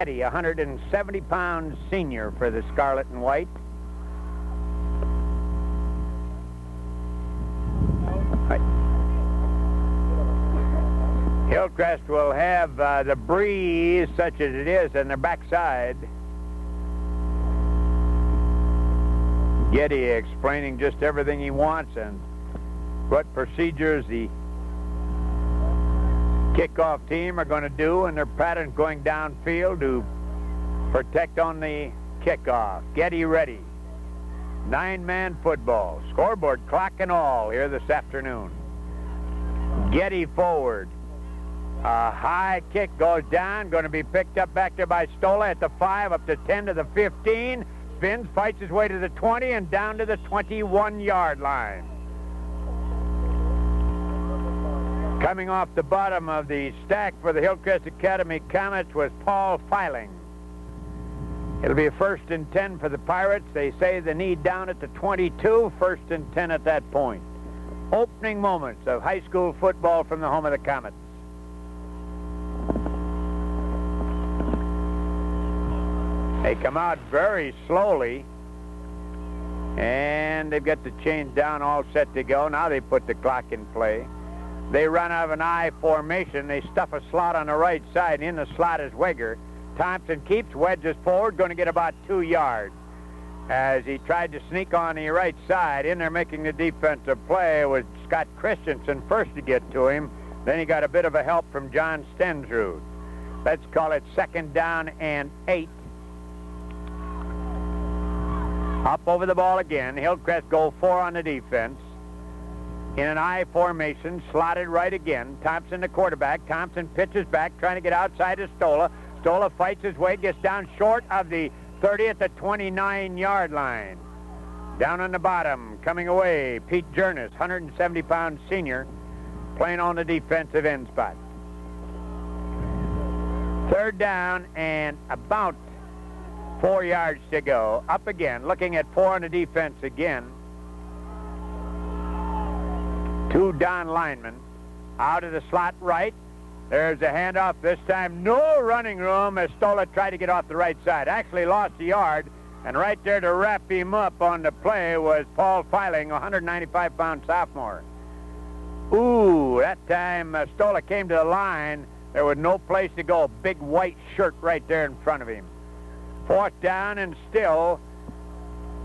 Getty, 170-pound senior for the Scarlet and White. Hillcrest will have the breeze, such as it is, on their backside. Getty explaining just everything he wants and what procedures the kickoff team are going to do, and their patterns going downfield to protect on the kickoff. Getty ready. 9-man football. Scoreboard, clock and all here this afternoon. Getty forward. A high kick goes down, going to be picked up back there by Stola at the 5, up to 10 to the 15. Spins, fights his way to the 20 and down to the 21-yard line. Coming off the bottom of the stack for the Hillcrest Academy Comets was Paul Filing. It'll be a 1st and 10 for the Pirates. They say the need down at the 22, 1st and 10 at that point. Opening moments of high school football from the home of the Comets. They come out very slowly, and they've got the chains down, all set to go. Now they put the clock in play. They run out of an I formation. They stuff a slot on the right side. In the slot is Weger. Thompson keeps, wedges forward, going to get about 2 yards. As he tried to sneak on the right side, in there making the defensive play was Scott Christensen first to get to him. Then he got a bit of a help from John Stensrud. Let's call it 2nd down and 8. Up over the ball again. Hillcrest go 4 on the defense. In an I formation, slotted right again. Thompson, the quarterback. Thompson pitches back, trying to get outside of Stola. Stola fights his way, gets down short of the 30 at the 29-yard line. Down on the bottom, coming away, Pete Jernis, 170-pound senior, playing on the defensive end spot. 3rd down and about 4 yards to go. Up again, looking at 4 on the defense again. 2 down linemen. Out of the slot right. There's a handoff this time. No running room as Stola tried to get off the right side. Actually lost a yard. And right there to wrap him up on the play was Paul Filing, a 195-pound sophomore. Ooh, that time Stola came to the line. There was no place to go. Big white shirt right there in front of him. 4th down and still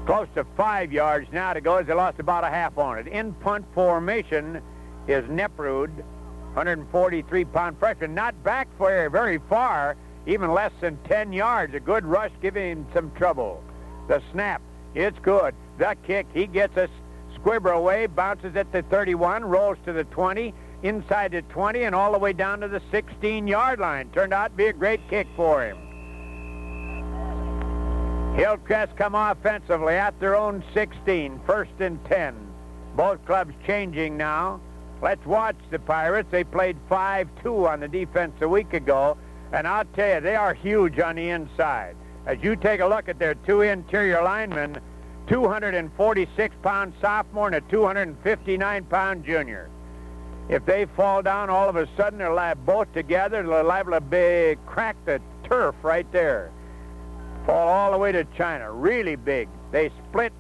close to 5 yards now to go as they lost about a half on it. In punt formation is Neprud, 143-pound freshman, not back very far, even less than 10 yards. A good rush giving him some trouble. The snap, it's good. The kick, he gets a squibber away, bounces at the 31, rolls to the 20, inside the 20, and all the way down to the 16-yard line. Turned out to be a great kick for him. Hillcrest come offensively at their own 16, 1st and 10. Both clubs changing now. Let's watch the Pirates. They played 5-2 on the defense a week ago, and I'll tell you, they are huge on the inside. As you take a look at their 2 interior linemen, 246-pound sophomore and a 259-pound junior. If they fall down, all of a sudden they're both together. They're liable to crack the turf right there. Fall all the way to China. Really big. They split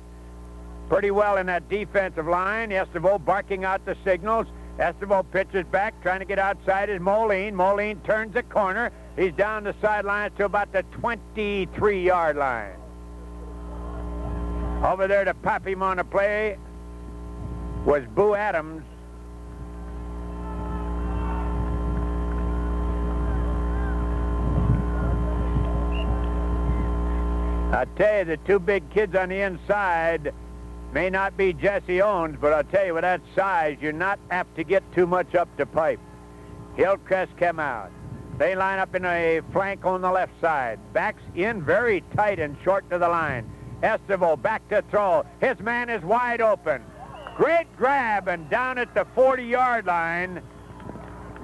pretty well in that defensive line. Estevo barking out the signals. Estevo pitches back, trying to get outside is Moline. Moline turns the corner. He's down the sideline to about the 23-yard line. Over there to pop him on the play was Boo Adams. I tell you, the 2 big kids on the inside may not be Jesse Owens, but I'll tell you, with that size, you're not apt to get too much up the pipe. Hillcrest came out. They line up in a flank on the left side. Backs in very tight and short to the line. Estevo back to throw. His man is wide open. Great grab, and down at the 40-yard line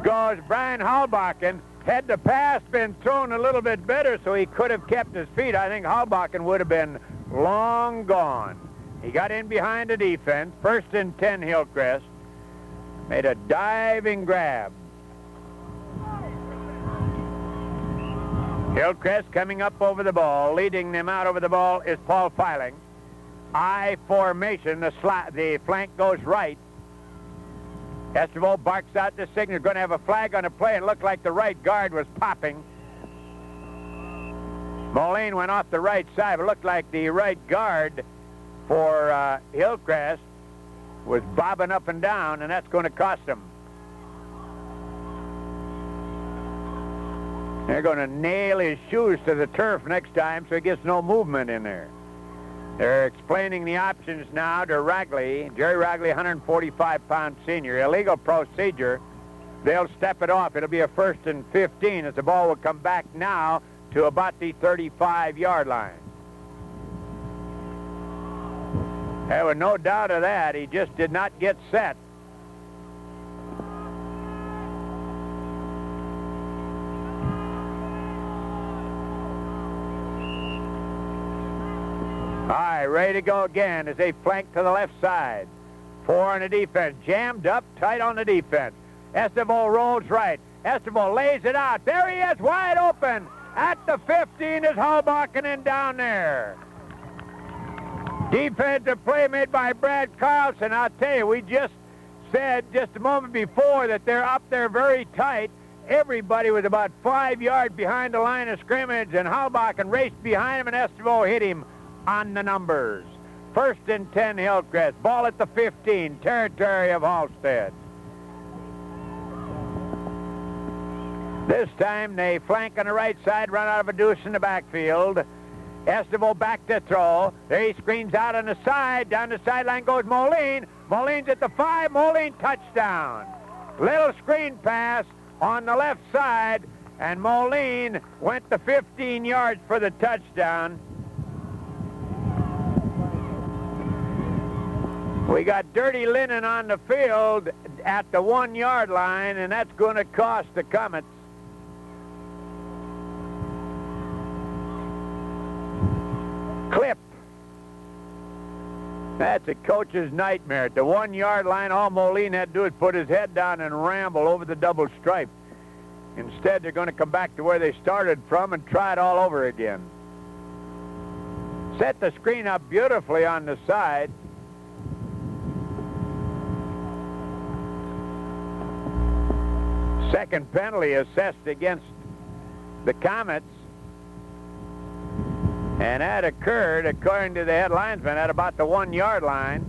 goes Brian Halbakken. Had the pass been thrown a little bit better so he could have kept his feet, I think Halbakken would have been long gone. He got in behind the defense. 1st and 10 Hillcrest. Made a diving grab. Hillcrest coming up over the ball. Leading them out over the ball is Paul Filing. I formation. The flank goes right. Estival barks out the signal. Going to have a flag on the play. It looked like the right guard was popping. Moline went off the right side. It looked like the right guard for Hillcrest was bobbing up and down, and that's going to cost them. They're going to nail his shoes to the turf next time so he gets no movement in there. They're explaining the options now to Ragley. Jerry Ragley, 145-pound senior. Illegal procedure. They'll step it off. It'll be a 1st and 15 as the ball will come back now to about the 35-yard line. There was no doubt of that. He just did not get set. All right, ready to go again as they flank to the left side. 4 on the defense. Jammed up tight on the defense. Estival rolls right. Estival lays it out. There he is, wide open. At the 15 is Halstad down there. Defensive play made by Brad Carlson. I'll tell you, we just said just a moment before that they're up there very tight. Everybody was about 5 yards behind the line of scrimmage, and Halstad raced behind him, and Estival hit him on the numbers. 1st and 10 Hillcrest. Ball at the 15, territory of Halstad. This time they flank on the right side, run out of a deuce in the backfield. Estival back to throw. There he screens out on the side. Down the sideline goes Moline. Moline's at the 5. Moline touchdown. Little screen pass on the left side, and Moline went the 15 yards for the touchdown. We got dirty linen on the field at the 1-yard line, and that's going to cost the Comets. Clip. That's a coach's nightmare. At the 1-yard line, all Moline had to do is put his head down and ramble over the double stripe. Instead, they're going to come back to where they started from and try it all over again. Set the screen up beautifully on the side. Second penalty assessed against the Comets. And that occurred, according to the head linesman, at about the 1-yard line.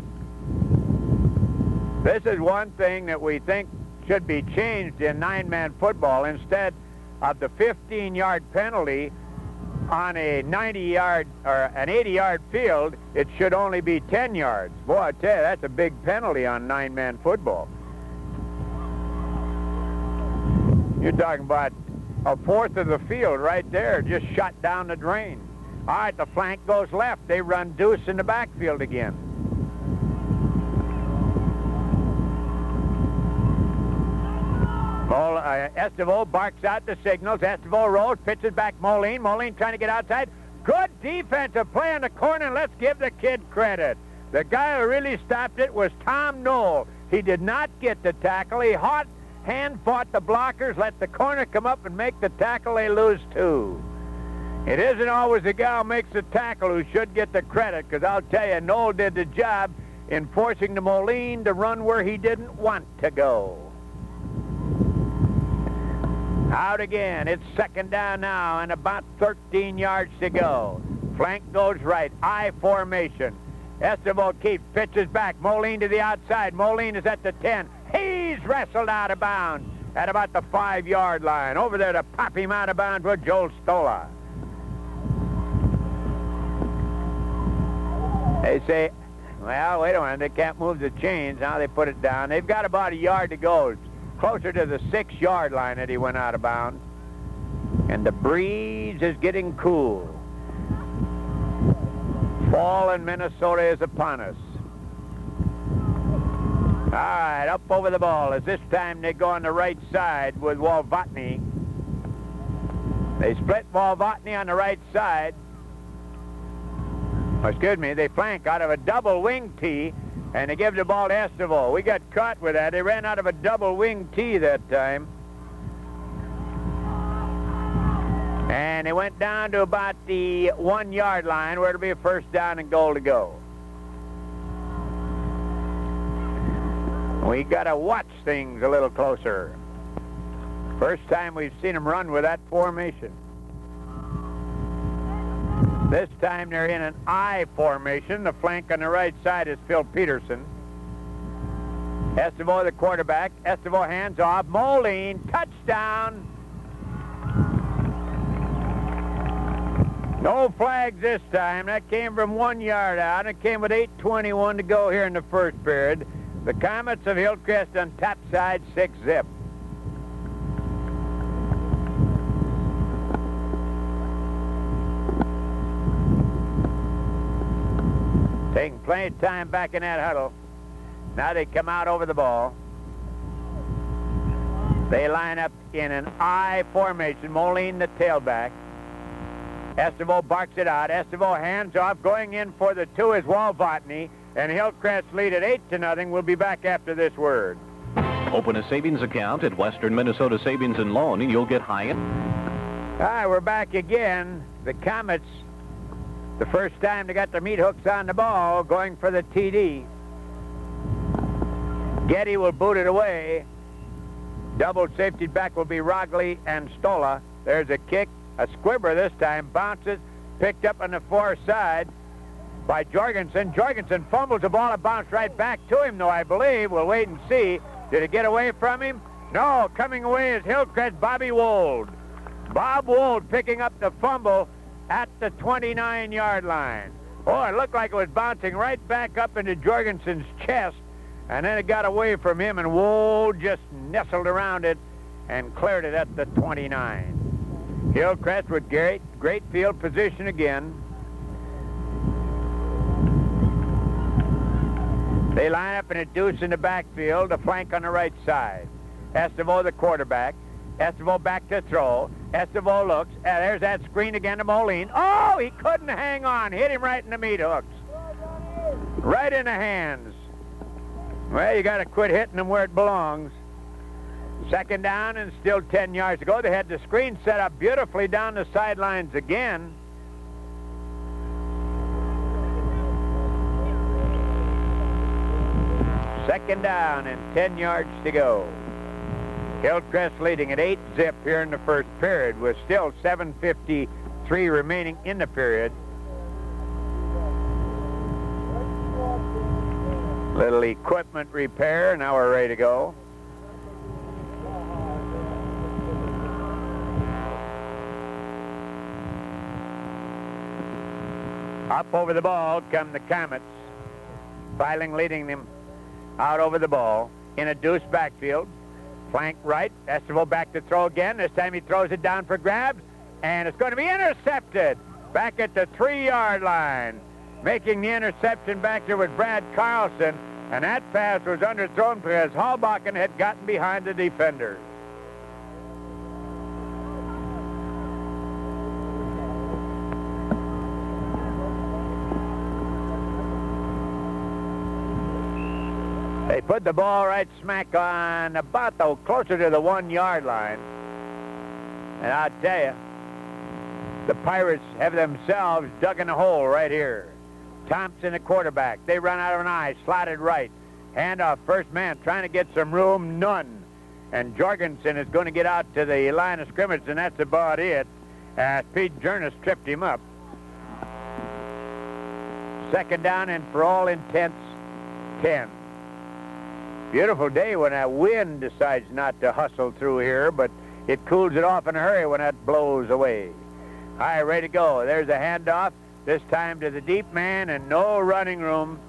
This is one thing that we think should be changed in 9-man football. Instead of the 15-yard penalty on a 90-yard or an 80-yard field, it should only be 10 yards. Boy, I tell you, that's a big penalty on 9-man football. You're talking about a 1/4 of the field right there, just shot down the drain. All right, the flank goes left. They run deuce in the backfield again. Estival barks out the signals. Estival rolls, pitches back Moline. Moline trying to get outside. Good defensive play on the corner, and let's give the kid credit. The guy who really stopped it was Tom Knoll. He did not get the tackle. He hand-fought the blockers, let the corner come up and make the tackle. They lose 2. It isn't always the guy who makes the tackle who should get the credit, because I'll tell you, Knoll did the job in forcing the Moline to run where he didn't want to go. Out again. It's 2nd down now and about 13 yards to go. Flank goes right. I formation. Estival keeps, pitches back. Moline to the outside. Moline is at the 10. He's wrestled out of bounds at about the 5-yard line. Over there to pop him out of bounds with Joel Stola. They say, well, wait a minute, they can't move the chains. Now they put it down. They've got about a yard to go. It's closer to the 6-yard line that he went out of bounds. And the breeze is getting cool. Fall in Minnesota is upon us. All right, up over the ball. As this time they go on the right side with Walvotny. They split Walvotny on the right side. Excuse me, they flank out of a double wing tee, and they give the ball to Estival. We got caught with that. They ran out of a double wing tee that time. And they went down to about the 1 yard line where it'll be a first down and goal to go. We got to watch things a little closer. First time we've seen them run with that formation. This time they're in an I formation. The flank on the right side is Phil Peterson. Estevo, the quarterback. Estevo hands off. Moline, touchdown. No flags this time. That came from 1 yard out. It came with 8:21 to go here in the first period. The Comets of Hillcrest on top side, 6-zip. Taking plenty of time back in that huddle. Now they come out over the ball. They line up in an I formation. Moline, the tailback. Estevo barks it out. Estevo hands off. Going in for the 2 is Walvotny. And Hillcrest lead at 8-0. We'll be back after this word. Open a savings account at Western Minnesota Savings and Loan, and you'll get high. All right, we're back again. The Comets, the first time they got their meat hooks on the ball, going for the TD. Getty will boot it away. Double safety back will be Rogley and Stola. There's a kick. A squibber this time. Bounces. Picked up on the far side by Jorgensen. Jorgensen fumbles the ball. It bounced right back to him, though, I believe. We'll wait and see. Did it get away from him? No. Coming away is Hillcrest Bobby Wold. Bob Wold picking up the fumble at the 29-yard line. Oh, it looked like it was bouncing right back up into Jorgensen's chest, and then it got away from him, and Wold just nestled around it and cleared it at the 29. Hillcrest with great field position again. They line up in a deuce in the backfield, a flank on the right side. Estevo, the quarterback. Estevo back to throw. Estevo looks. There's that screen again to Moline. Oh, he couldn't hang on. Hit him right in the meat hooks. Right in the hands. Well, you got to quit hitting them where it belongs. Second down and still 10 yards to go. They had the screen set up beautifully down the sidelines again. Second down and 10 yards to go. Hillcrest leading at 8-zip here in the first period with still 7:53 remaining in the period. Little equipment repair. Now we're ready to go. Up over the ball come the Comets. Filing leading them out over the ball in a deuce backfield. Flank right. Estevo back to throw again. This time he throws it down for grabs, and it's going to be intercepted back at the 3-yard line. Making the interception back there with Brad Carlson, and that pass was underthrown because Hallbakken had gotten behind the defenders. They put the ball right smack on about closer to the 1-yard line. And I'll tell you, the Pirates have themselves dug in a hole right here. Thompson, the quarterback. They run out of an eye, slotted right. Handoff, first man, trying to get some room, none. And Jorgensen is going to get out to the line of scrimmage, and that's about it. Pete Journes tripped him up. Second down, and for all intents, 10. Beautiful day when that wind decides not to hustle through here, but it cools it off in a hurry when that blows away. All right, ready to go. There's a handoff, this time to the deep man, and no running room.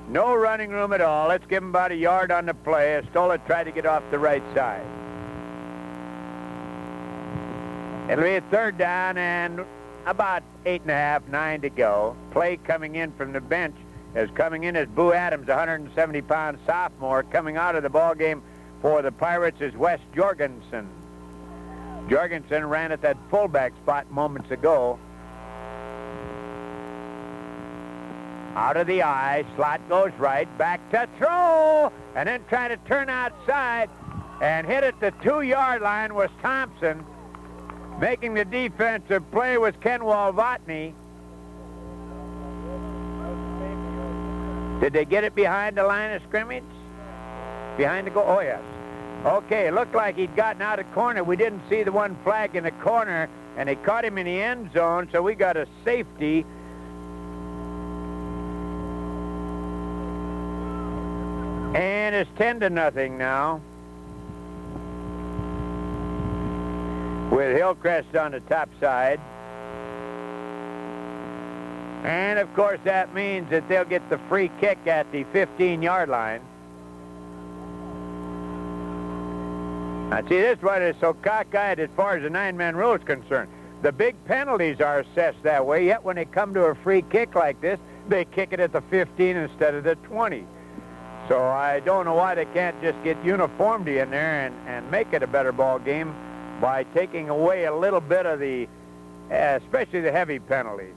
No running room at all. Let's give him about a yard on the play. Estola tried to get off the right side. It'll be a third down and about 8.5, 9 to go. Play coming in from the bench is coming in as Boo Adams, 170-pound sophomore. Coming out of the ball game for the Pirates is Wes Jorgensen. Jorgensen ran at that fullback spot moments ago. Out of the eye, slot goes right, back to throw, and then trying to turn outside and hit at the 2-yard line was Thompson. Making the defensive play was Ken Walvotny. Did they get it behind the line of scrimmage? Behind the goal? Oh, yes. Okay, it looked like he'd gotten out of corner. We didn't see the one flag in the corner, and they caught him in the end zone, so we got a safety. And it's 10-0 now, with Hillcrest on the top side. And, of course, that means that they'll get the free kick at the 15-yard line. Now, see, this is what is so cockeyed as far as the 9-man rule is concerned. The big penalties are assessed that way, yet when they come to a free kick like this, they kick it at the 15 instead of the 20. So I don't know why they can't just get uniformity in there and make it a better ball game by taking away a little bit of the, especially the heavy penalties.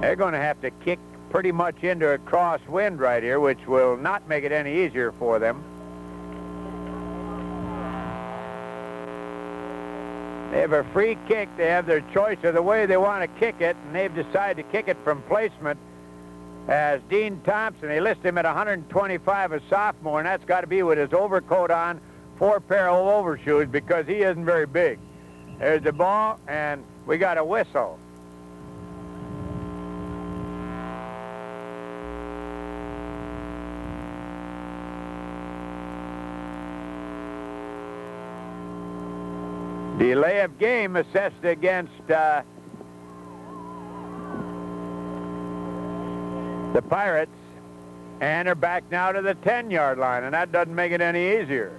They're going to have to kick pretty much into a crosswind right here, which will not make it any easier for them. They have a free kick. They have their choice of the way they want to kick it, and they've decided to kick it from placement as Dean Thompson. They list him at 125, a sophomore, and that's got to be with his overcoat on, 4 pair of overshoes, because he isn't very big. There's the ball, and we got a whistle. Delay of game assessed against the Pirates, and they're back now to the 10-yard line, and that doesn't make it any easier.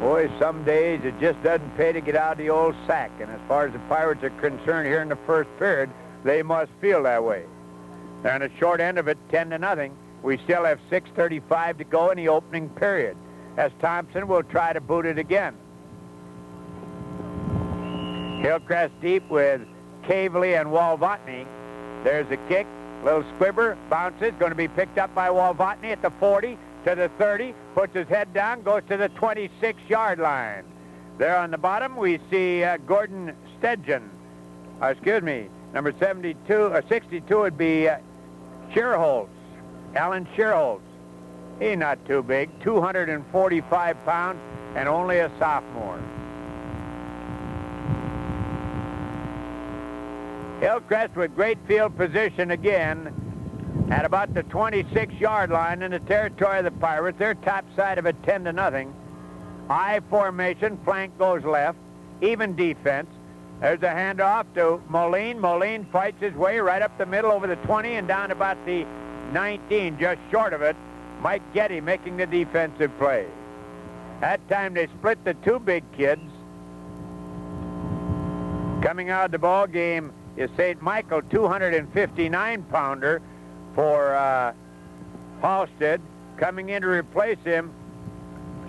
Boy, some days it just doesn't pay to get out of the old sack, and as far as the Pirates are concerned here in the first period, they must feel that way. They're on the short end of it, 10-0. We still have 6:35 to go in the opening period, as Thompson will try to boot it again. Hillcrest deep with Cavely and Walvotny. There's a kick, little squibber, bounces, going to be picked up by Walvotny at the 40, to the 30, puts his head down, goes to the 26-yard line. There on the bottom, we see Gordon Stedgen. Number 62 would be Shearholtz, Alan Shearholtz. He's not too big, 245 pounds, and only a sophomore. Hillcrest with great field position again at about the 26-yard line in the territory of the Pirates. They're top side of it, 10-0. I formation, flank goes left, even defense. There's a handoff to Moline. Moline fights his way right up the middle over the 20 and down about the 19, just short of it. Mike Getty making the defensive play. That time they split the 2 big kids. Coming out of the ball game is St. Michael, 259-pounder for Halstad. Coming in to replace him,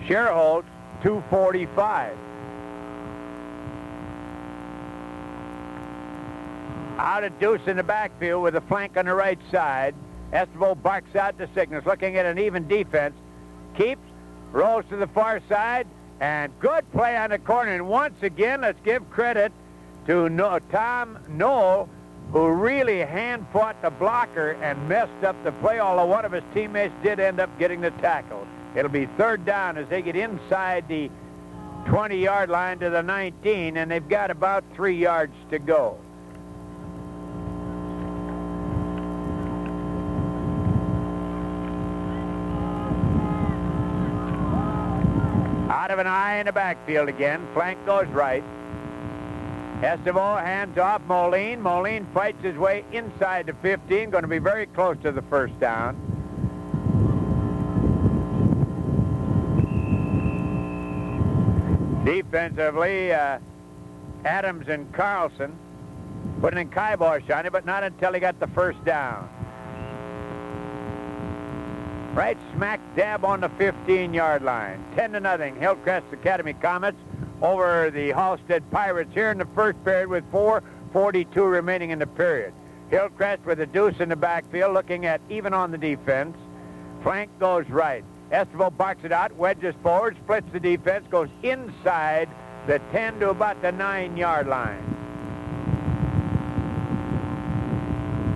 Shearholtz, 245. Out of Deuce in the backfield with a flank on the right side. Estevo barks out the signals, looking at an even defense. Keeps, rolls to the far side, and good play on the corner. And once again, let's give credit to Tom Knoll, who really hand-fought the blocker and messed up the play, although one of his teammates did end up getting the tackle. It'll be 3rd down as they get inside the 20-yard line to the 19, and they've got about 3 yards to go. Out of an eye in the backfield again. Flank goes right. Estevo hands off Moline. Moline fights his way inside the 15. Going to be very close to the 1st down. Defensively, Adams and Carlson putting a kibosh on it, but not until he got the 1st down. Right smack dab on the 15-yard line. 10-0, Hillcrest Academy Comets over the Halstad Pirates here in the first period with 4:42 remaining in the period. Hillcrest with a Deuce in the backfield, looking at even on the defense. Flank goes right. Estival barks it out, wedges forward, splits the defense, goes inside the 10 to about the 9-yard line.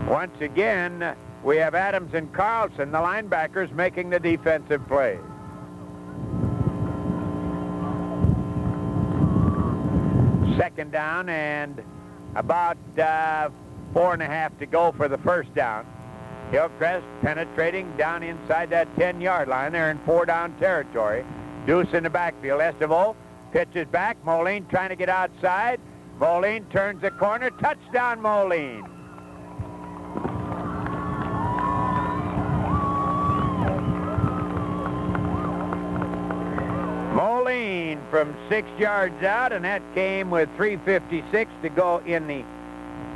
Once again, we have Adams and Carlson, the linebackers, making the defensive play. Second down and about 4.5 to go for the first down. Hillcrest penetrating down inside that 10-yard line. They're in 4-down territory. Deuce in the backfield. Estival pitches back. Moline trying to get outside. Moline turns the corner. Touchdown, Moline. Moline from 6 yards out, and that came with 3:56 to go in the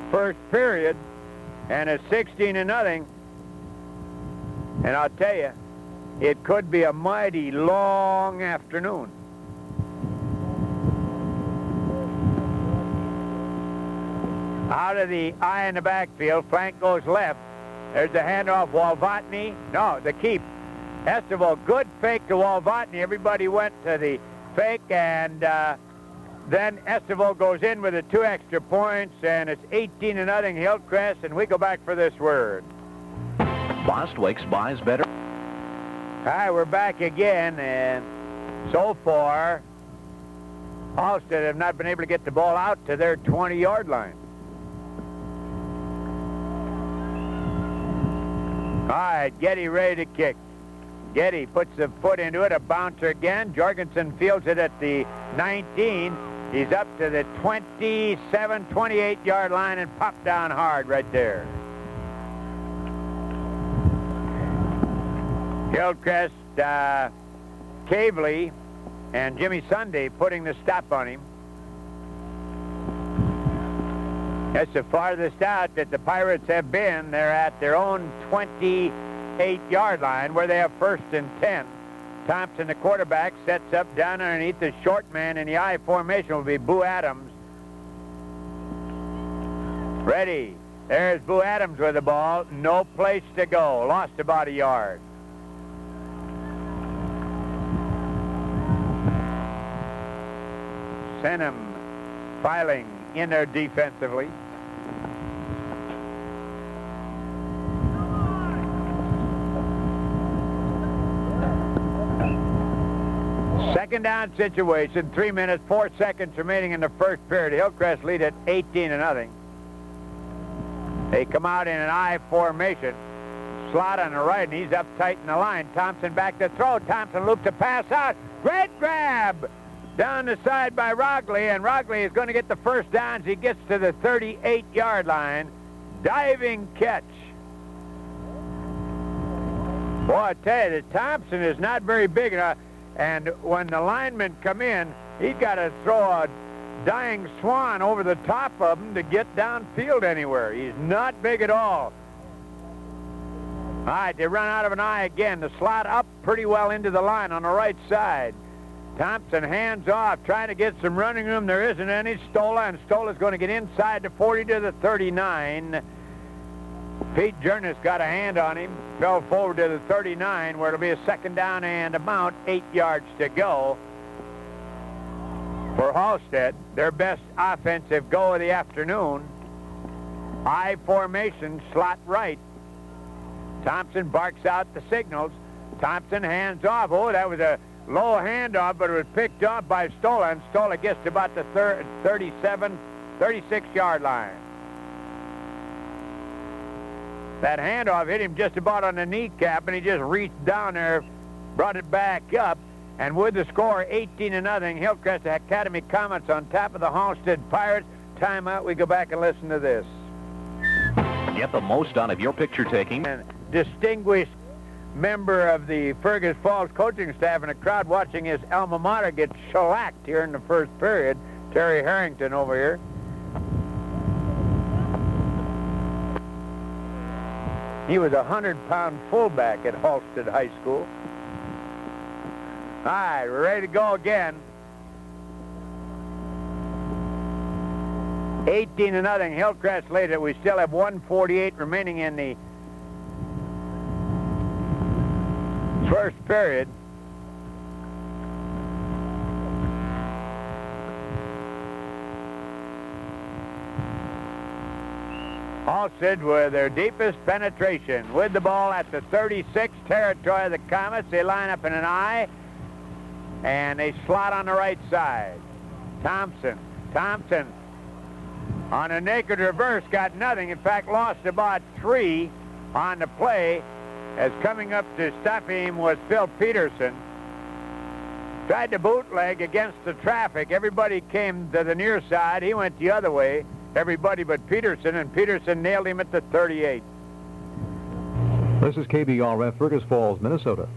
first period, and it's 16-0. And I'll tell you, it could be a mighty long afternoon. Out of the eye in the backfield, flank goes left. There's the handoff, Walvatney. No, the keep. Estival, good fake to Walvatney. Everybody went to the fake, and then Estival goes in with the 2 extra points, and it's 18-0 Hillcrest, and we go back for this word. Bostwick's buys better. All right, we're back again, and so far, Halstad have not been able to get the ball out to their 20-yard line. All right, Getty ready to kick. Getty puts the foot into it, a bouncer again. Jorgensen fields it at the 19. He's up to the 27, 28-yard line and popped down hard right there. Hillcrest, Cavely, and Jimmy Sunday putting the stop on him. That's the farthest out that the Pirates have been. They're at their own 28-yard line where they have 1st and 10. Thompson, the quarterback, sets up down underneath the short man in the I formation will be Boo Adams. Ready. There's Boo Adams with the ball. No place to go. Lost about a yard. Sent him filing in there defensively. Second down situation, 3 minutes, 4 seconds remaining in the first period. Hillcrest lead at 18-0. They come out in an I formation. Slot on the right, and he's up tight in the line. Thompson back to throw. Thompson loops a pass out. Great grab! Down the side by Rogley, and Rogley is going to get the first down as he gets to the 38-yard line. Diving catch. Boy, I tell you, Thompson is not very big enough, and when the linemen come in, he's got to throw a dying swan over the top of him to get downfield anywhere. He's not big at all. All right, they run out of an eye again. The slot up pretty well into the line on the right side. Thompson hands off, trying to get some running room. There isn't any. Stola, and Stola's going to get inside the 40 to the 39. Pete Jernis got a hand on him, fell forward to the 39, where it'll be a second down and about 8 yards to go for Halstad. Their best offensive go of the afternoon. I formation, slot right. Thompson barks out the signals. Thompson hands off. Oh, that was a low handoff, but it was picked up by Stola, and Stola gets to about the 36-yard line. That handoff hit him just about on the kneecap, and he just reached down there, brought it back up, and with the score 18-0, Hillcrest Academy Comets on top of the Halstad Pirates. Timeout. We go back and listen to this. Get the most out of your picture taking. And distinguished member of the Fergus Falls coaching staff, and a crowd watching his alma mater get shellacked here in the first period. Terry Harrington over here. He was a 100-pound fullback at Halstad High School. All right, we're ready to go again. 18-0, Hillcrest lead it. We still have 1:48 remaining in the First period. Halstad with their deepest penetration with the ball at the 36 territory of the Comets. They line up in an I, and they slot on the right side. Thompson on a naked reverse got nothing. In fact, lost about 3 on the play. As coming up to stop him was Phil Peterson. Tried to bootleg against the traffic. Everybody came to the near side. He went the other way. Everybody but Peterson, and Peterson nailed him at the 38. This is KBRF, Fergus Falls, Minnesota.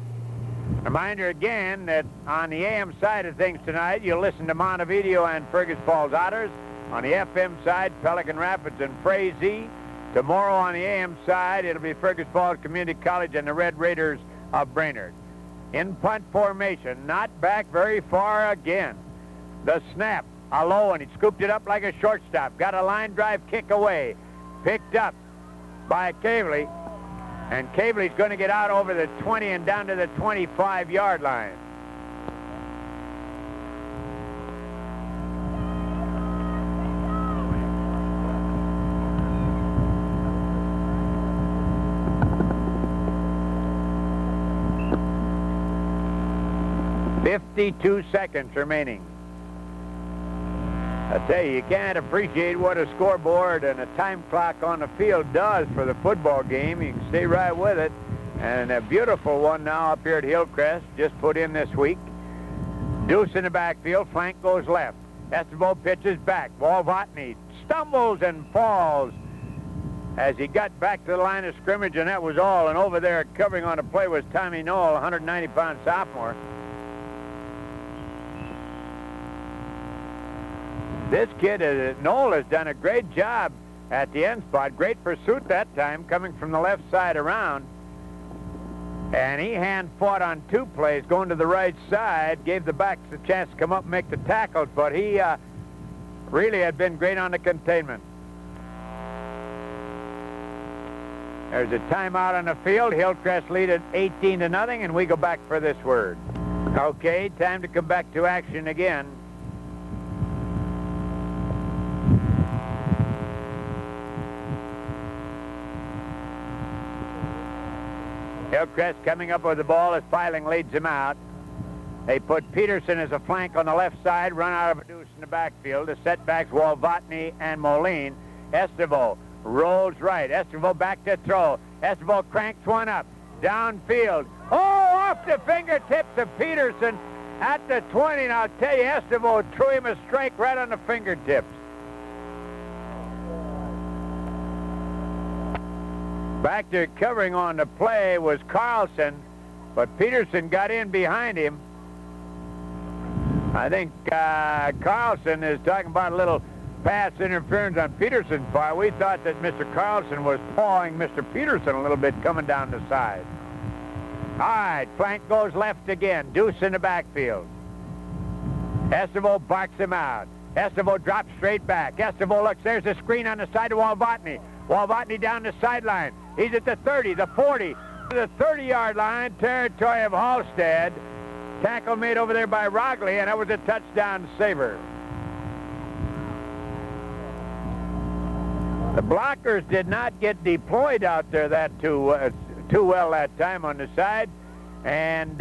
Reminder again that on the AM side of things tonight, you'll listen to Montevideo and Fergus Falls Otters. On the FM side, Pelican Rapids and Frazee. Tomorrow on the AM side, it'll be Fergus Falls Community College and the Red Raiders of Brainerd. In punt formation, not back very far again. The snap, a low, and he scooped it up like a shortstop. Got a line drive kick away. Picked up by Cavely. And Cavely's going to get out over the 20 and down to the 25-yard line. "52 seconds remaining." I tell you can't appreciate what a scoreboard and a time clock on the field does for the football game. You can stay right with it. And a beautiful one now up here at Hillcrest, just put in this week. Deuce in the backfield, flank goes left. Estevo pitches back. Walvatney stumbles and falls as he got back to the line of scrimmage, and that was all. And over there covering on the play was Tommy Knoll, 190-pound sophomore. This kid, Knoll, has done a great job at the end spot. Great pursuit that time, coming from the left side around. And he hand-fought on 2 plays, going to the right side, gave the backs a chance to come up and make the tackles, but he really had been great on the containment. There's a timeout on the field. Hillcrest lead at 18-0, and we go back for this word. Okay, time to come back to action again. Hillcrest coming up with the ball as Filing leads him out. They put Peterson as a flank on the left side, run out of a deuce in the backfield. The setbacks, Walvatney and Moline. Estevo rolls right. Estevo back to throw. Estevo cranks one up. Downfield. Oh, off the fingertips of Peterson at the 20. And I'll tell you, Estevo threw him a strike right on the fingertips. Back there covering on the play was Carlson, but Peterson got in behind him. I think Carlson is talking about a little pass interference on Peterson's part. We thought that Mr. Carlson was pawing Mr. Peterson a little bit coming down the side. All right, flank goes left again. Deuce in the backfield. Estevo barks him out. Estevo drops straight back. Estevo looks. There's a screen on the side of Walvatney. Walvatney down the sideline. He's at the 30, the 40, the 30-yard line, territory of Halstad. Tackle made over there by Rogley, and that was a touchdown saver. The blockers did not get deployed out there too well that time on the side, and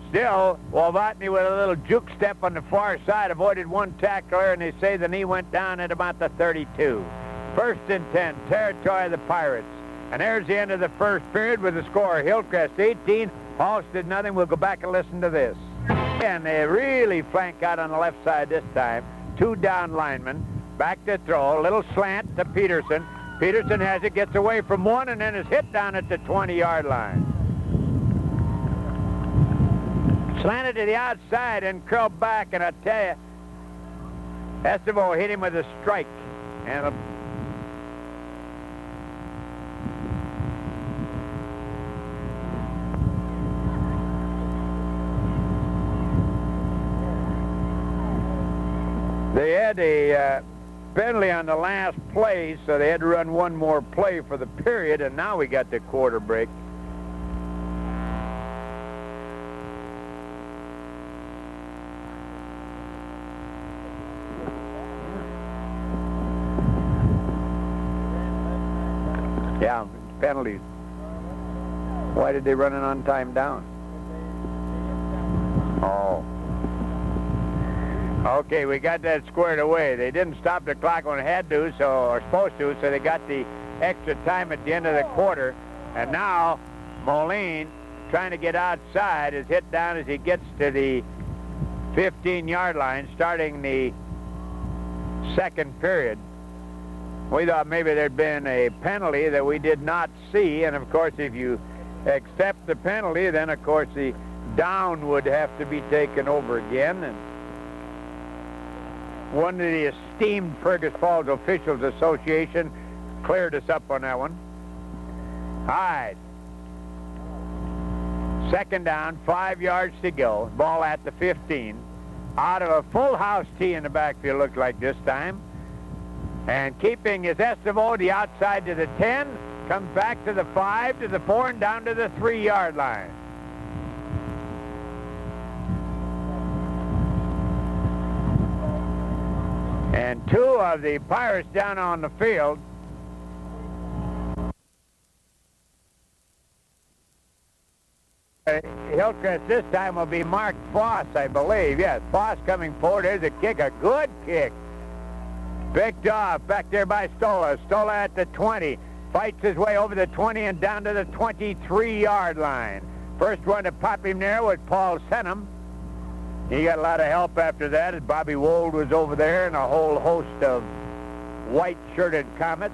still Walvatney with a little juke step on the far side avoided one tackler, and they say the knee went down at about the 32. 1st and 10, territory of the Pirates. And there's the end of the first period with the score. Hillcrest 18, Halstad nothing. We'll go back and listen to this. And they really flank out on the left side this time. 2 down linemen. Back to throw. A little slant to Peterson. Peterson has it, gets away from one, and then is hit down at the 20-yard line. Slanted to the outside and curled back, and I tell you, Estevo hit him with a strike. And they had a penalty on the last play, so they had to run one more play for the period, and now we got the quarter break. penalties. Why did they run it on time down? Oh. Okay, we got that squared away. They didn't stop the clock when it had to, or supposed to, so they got the extra time at the end of the quarter. And now Moline, trying to get outside, is hit down as he gets to the 15-yard line, starting the second period. We thought maybe there'd been a penalty that we did not see, and of course if you accept the penalty, then of course the down would have to be taken over again. And one of the esteemed Fergus Falls Officials Association cleared us up on that one. All right. Second down, 5 yards to go. Ball at the 15. Out of a full house tee in the backfield, looks like this time. And keeping his Estevaux the outside to the 10, comes back to the 5, to the 4, and down to the 3-yard line. And 2 of the Pirates down on the field. Hillcrest this time will be Mark Foss, I believe. Yes, Foss coming forward. There's a kick, a good kick. Picked off back there by Stola. Stola at the 20. Fights his way over the 20 and down to the 23-yard line. First one to pop him there was Paul Senham. He got a lot of help after that as Bobby Wold was over there and a whole host of white-shirted Comets.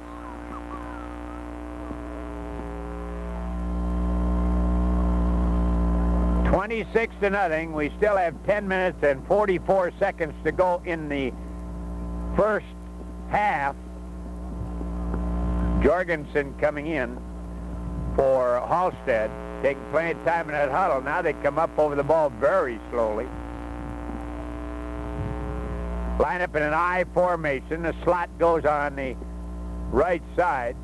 $26-0. We still have 10 minutes and 44 seconds to go in the first half. Jorgensen coming in for Halstad, taking plenty of time in that huddle. Now they come up over the ball very slowly. Line up in an I formation. The slot goes on the right side.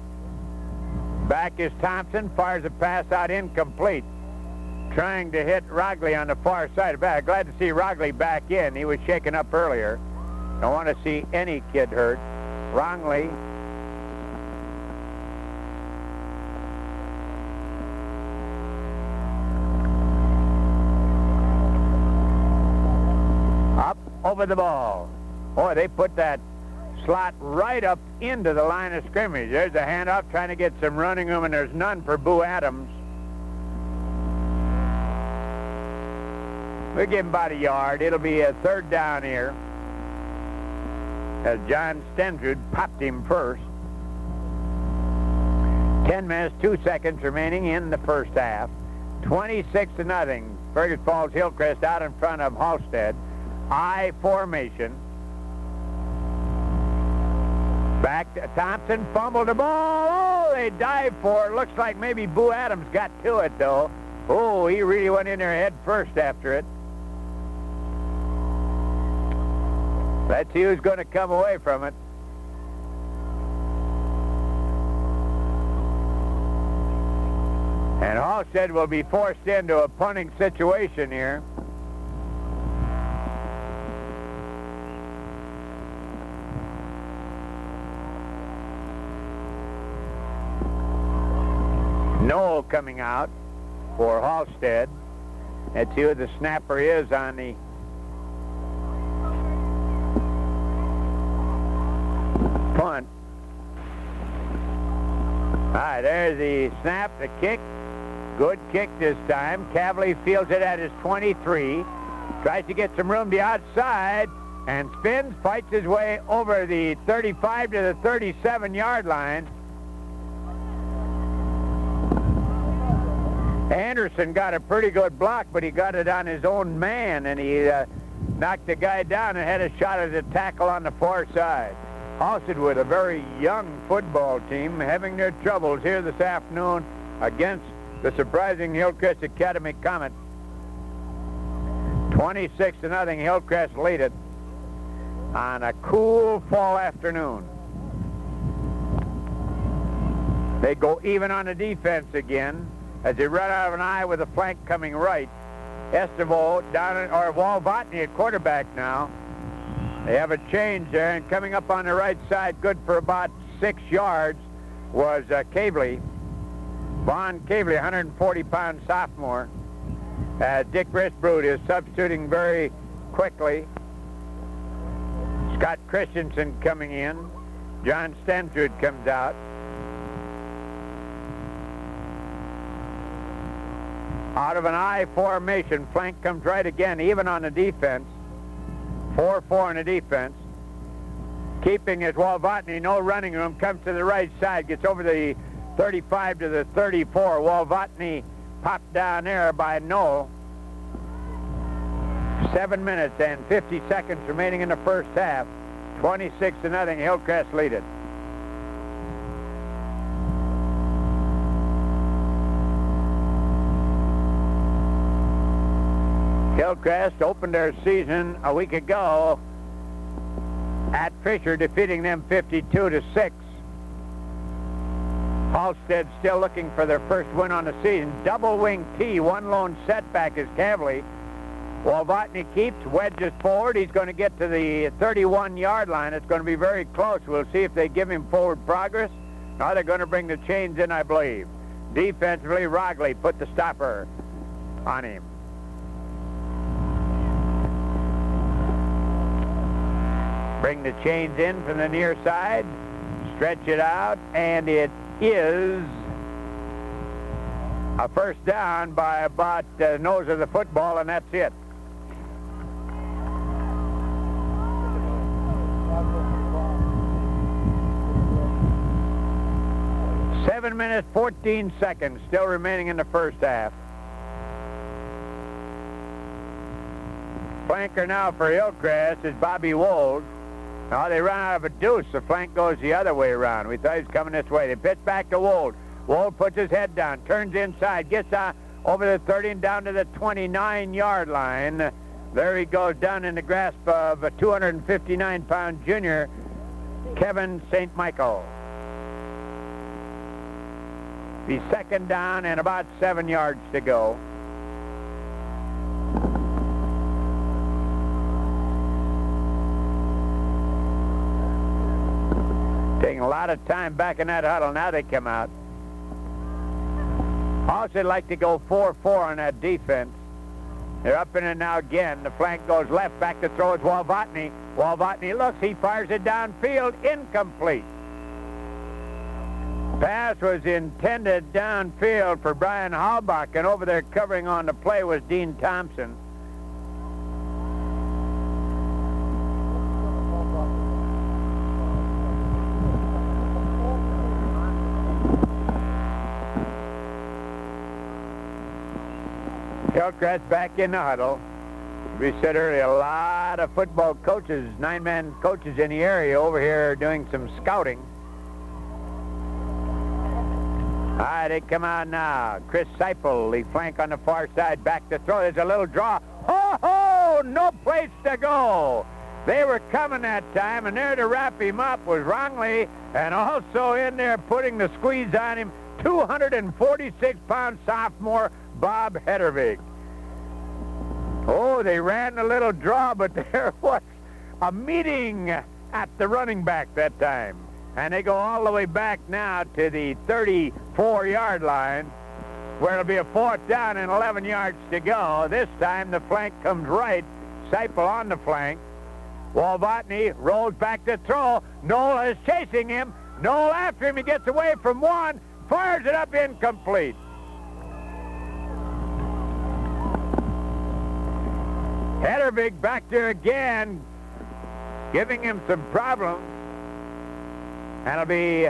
Back is Thompson, fires a pass out incomplete. Trying to hit Rogley on the far side of back. Glad to see Rogley back in. He was shaken up earlier. Don't want to see any kid hurt. Rogley up over the ball. Boy, they put that slot right up into the line of scrimmage. There's a handoff trying to get some running room, and there's none for Boo Adams. We'll give him about a yard. It'll be a third down here, as John Stendrud popped him first. 10 minutes, 2 seconds remaining in the first half. 26-0. Fergus Falls Hillcrest out in front of Halstad. I formation. Back to Thompson, fumbled the ball. Oh, they dive for it. Looks like maybe Boo Adams got to it, though. Oh, he really went in there head first after it. Let's see who's going to come away from it. And Halstead will be forced into a punting situation here. Noel coming out for Halstead. Let's see who the snapper is on the punt. All right, there's the snap, the kick. Good kick this time. Cavalier fields it at his 23. Tries to get some room to the outside and spins, fights his way over the 35 to the 37-yard line. Anderson got a pretty good block, but he got it on his own man, and he knocked the guy down and had a shot at the tackle on the far side. Halstad with a very young football team having their troubles here this afternoon against the surprising Hillcrest Academy Comets. 26-0, Hillcrest lead it on a cool fall afternoon. They go even on the defense again as they run out of an eye with a flank coming right. Estevaux down or Walvatney at quarterback now. They have a change there, and coming up on the right side, good for about 6 yards, was Cavely. Vaughn Cavely, 140-pound sophomore. Dick Risbrud is substituting very quickly. Scott Christensen coming in. John Stentrud comes out. Out of an I formation, flank comes right again, even on the defense. 4-4 in the defense. Keeping is Walvotny, no running room, comes to the right side, gets over the 35 to the 34. Walvotny popped down there by Knoll. 7 minutes and 50 seconds remaining in the first half. 26-0, Hillcrest lead it. Hillcrest opened their season a week ago at Fisher, defeating them 52-6. Halstad still looking for their first win on the season. Double wing T, one lone setback is Cavely. Walvotny keeps, wedges forward. He's going to get to the 31-yard line. It's going to be very close. We'll see if they give him forward progress. Now they're going to bring the chains in, I believe. Defensively, Rogley put the stopper on him. Bring the chains in from the near side, stretch it out, and it is a first down by about the nose of the football, and that's it. Seven minutes, 14 seconds still remaining in the first half. Flanker now for Hillcrest is Bobby Wold. Now they run out of a deuce. The flank goes the other way around. We thought he was coming this way. They pitch back to Wold. Wold puts his head down, turns inside, gets over the 30 and down to the 29-yard line. There he goes down in the grasp of a 259-pound junior, Kevin St. Michael. He's second down and about 7 yards to go. Taking a lot of time back in that huddle. Now they come out. Also like to go 4-4 on that defense. They're up in it now again. The flank goes left. Back to throw is Walvotny. Walvotny looks. He fires it downfield. Incomplete. Pass was intended downfield for Brian Halbach, and over there covering on the play was Dean Thompson. Hillcrest back in the huddle. We said earlier, a lot of football coaches, 9-man coaches in the area over here doing some scouting. All right, they come out now. Chris Seipel, the flank on the far side, back to throw. There's a little draw. Oh, no place to go. They were coming that time, and there to wrap him up was Rongley, and also in there putting the squeeze on him, 246-pound sophomore Bob Hedervig. Oh, they ran a little draw, but there was a meeting at the running back that time. And they go all the way back now to the 34-yard line, where it'll be a fourth down and 11 yards to go. This time the flank comes right. Seipel on the flank. Walvotny rolls back to throw. Knoll is chasing him. Knoll after him. He gets away from one. Fires it up incomplete. Hedervig back there again, giving him some problems. And it'll be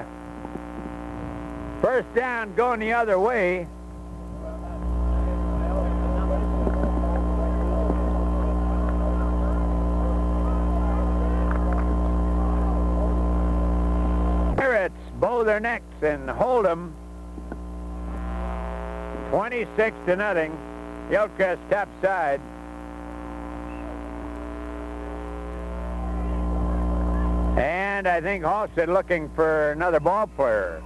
first down going the other way. Pirates bow their necks and hold them. 26-0. Hillcrest top side. And I think Halstad looking for another ball player.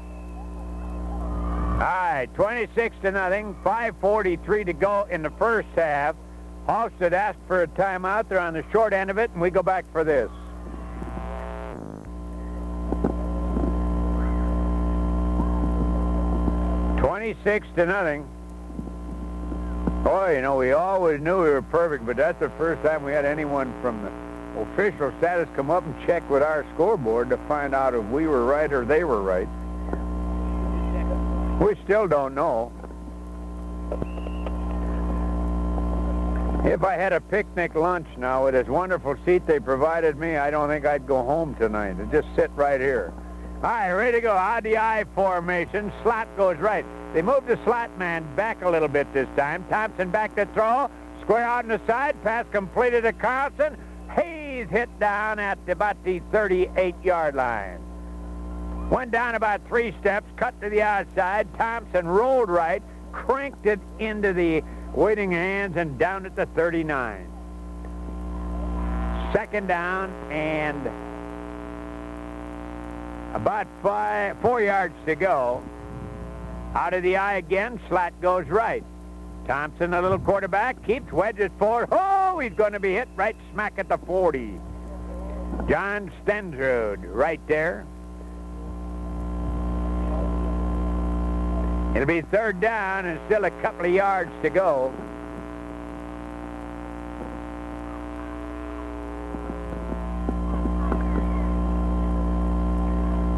All right, 26-0, 5:43 to go in the first half. Halstad asked for a timeout. They're on the short end of it, and we go back for this. 26-0. Boy, you know, we always knew we were perfect, but that's the first time we had anyone from the official status come up and check with our scoreboard to find out if we were right or they were right. We still don't know. If I had a picnic lunch now with this wonderful seat they provided me, I don't think I'd go home tonight. I'd just sit right here. All right, ready to go. Out the I formation. Slot goes right. They moved the slot man back a little bit this time. Thompson back to throw. Square out on the side. Pass completed to Carlson. He's hit down at about the 38-yard line. Went down about 3 steps, cut to the outside. Thompson rolled right, cranked it into the waiting hands, and down at the 39. Second down and about 4 yards to go. Out of the I again, slot goes right. Thompson, the little quarterback, keeps, wedges forward. Oh, he's going to be hit right smack at the 40. John Stensrud right there. It'll be third down and still a couple of yards to go.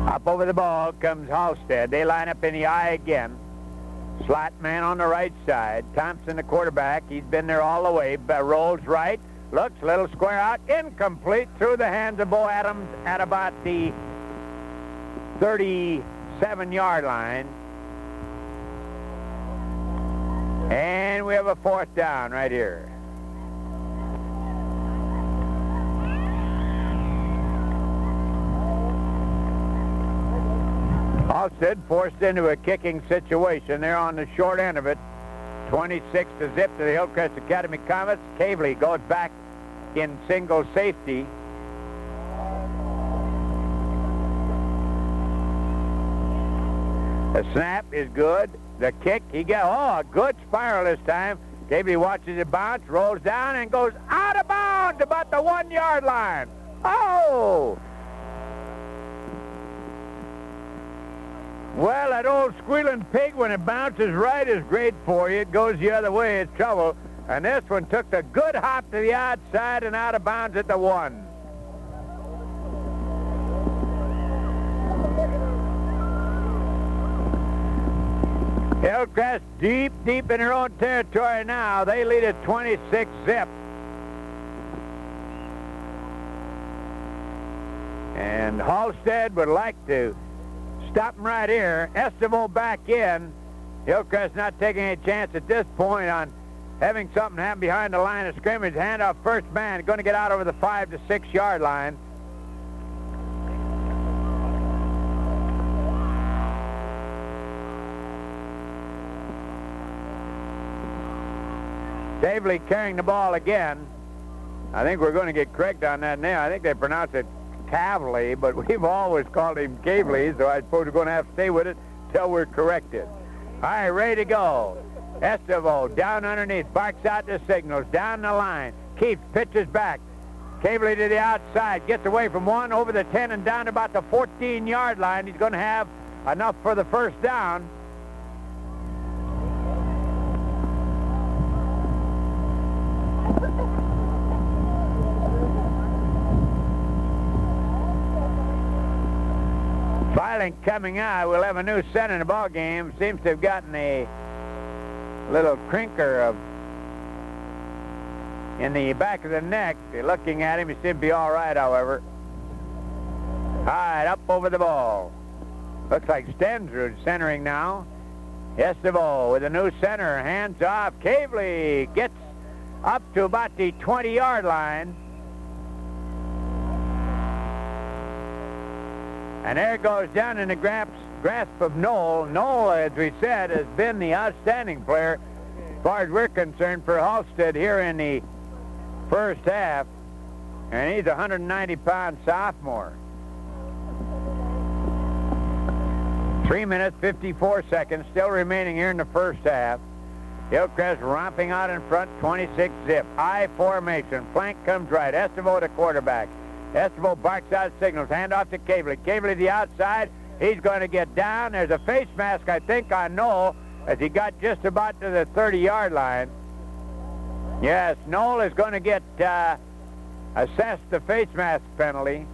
Up over the ball comes Halstad. They line up in the I again. Slot man on the right side. Thompson, the quarterback. He's been there all the way. Rolls right. Looks, little square out. Incomplete through the hands of Bo Adams at about the 37-yard line. And we have a fourth down right here. Halstad forced into a kicking situation there on the short end of it. 26 to zip to the Hillcrest Academy Comets. Cavely goes back in single safety. The snap is good. The kick, he got, a good spiral this time. Cavely watches it bounce, rolls down, and goes out of bounds about the 1-yard line. Oh! Well, that old squealing pig, when it bounces right, is great for you. It goes the other way, it's trouble. And this one took the good hop to the outside and out of bounds at the 1. Hillcrest deep in their own territory now. They lead at 26-zip. And Halstad would like to stop him right here. Estevo back in. Hillcrest not taking any chance at this point on having something happen behind the line of scrimmage. Handoff first man, going to get out over the 5 to 6 yard line. Cavely carrying the ball again. I think we're going to get correct on that now. I think they pronounce it Cavely, but we've always called him Cavely, so I suppose we're going to have to stay with it till we're corrected. All right, ready to go. Estevo down underneath, barks out the signals, down the line. Keeps, pitches back. Cavely to the outside, gets away from 1, over the 10, and down to about the 14-yard line. He's going to have enough for the first down. Filing coming out. We'll have a new center in the ball game. Seems to have gotten a little crinker in the back of the neck. Looking at him, he seems to be all right, however. All right, up over the ball. Looks like Stensrud centering now. Estevo with a new center. Hands off. Cavely gets up to about the 20-yard line. And there it goes down in the grasp of Noel. Noel, as we said, has been the outstanding player, as far as we're concerned, for Halstad here in the first half. And he's a 190-pound sophomore. 3 minutes, 54 seconds still remaining here in the first half. Hillcrest romping out in front, 26-zip. I formation. Flank comes right. Estevo the quarterback. Estevo barks out signals. Hand off to Cavely. Cavely the outside. He's going to get down. There's a face mask, I think, on Noel. as he got just about to the 30-yard line. Yes, Knoll is going to get assessed the face mask penalty.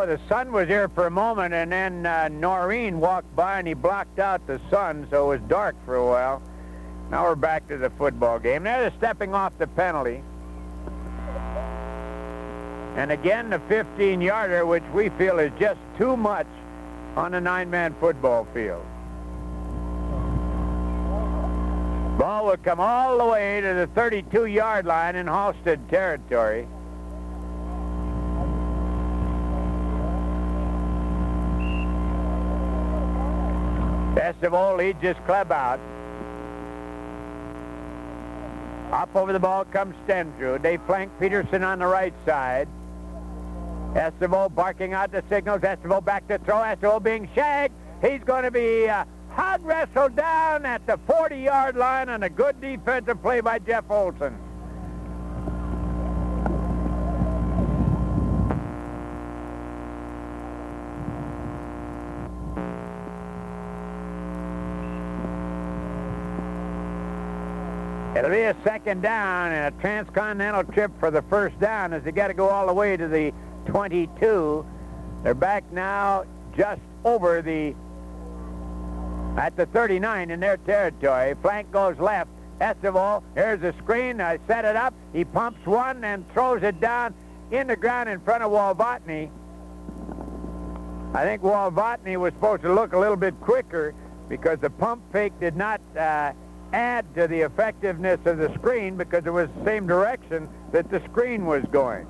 The sun was here for a moment, and then Noreen walked by and he blocked out the sun, so it was dark for a while. Now we're back to the football game. They're stepping off the penalty. And again, the 15-yarder, which we feel is just too much on a 9-man football field. Ball will come all the way to the 32-yard line in Halstad territory. Estevo leads his club out. Up over the ball comes Stensrud. They flank Peterson on the right side. Estevo barking out the signals. Estevo back to throw. Estevo being shagged. He's going to be hog wrestled down at the 40-yard line on a good defensive play by Jeff Olson. It'll be a second down and a transcontinental trip for the first down as they got to go all the way to the 22. They're back now just over at the 39 in their territory. Flank goes left. Estevo, here's a screen. I set it up. He pumps one and throws it down in the ground in front of Walvotny. I think Walvotny was supposed to look a little bit quicker because the pump fake did not add to the effectiveness of the screen because it was the same direction that the screen was going.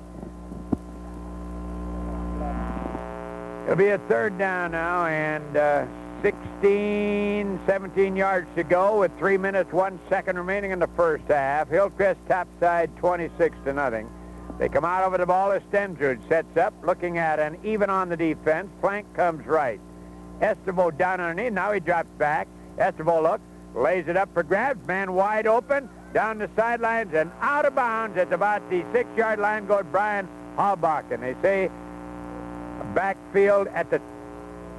It'll be a third down now and 16, 17 yards to go with 3 minutes, 1 second remaining in the first half. Hillcrest topside 26-0. They come out over the ball as Stensrud sets up, looking at an even on the defense. Flank comes right. Estevo down underneath. Now he drops back. Estevo looks. Lays it up for grabs. Man wide open. Down the sidelines and out of bounds at about the 6-yard line goes Brian Halbach. And they say backfield at the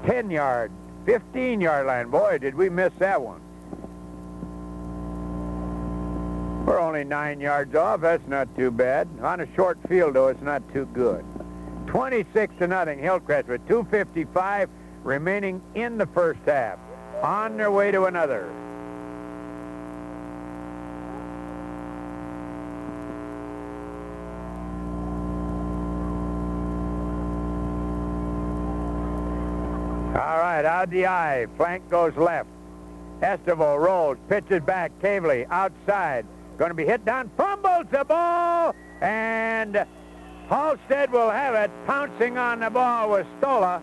10-yard, 15-yard line. Boy, did we miss that one. We're only 9 yards off. That's not too bad. On a short field, though, it's not too good. 26-0 Hillcrest with 2:55 remaining in the first half. On their way to another. All right, out the eye. Flank goes left. Estevo rolls, pitches back. Cavely outside. Going to be hit down. Fumbles the ball. And Halstad will have it. Pouncing on the ball with Stola.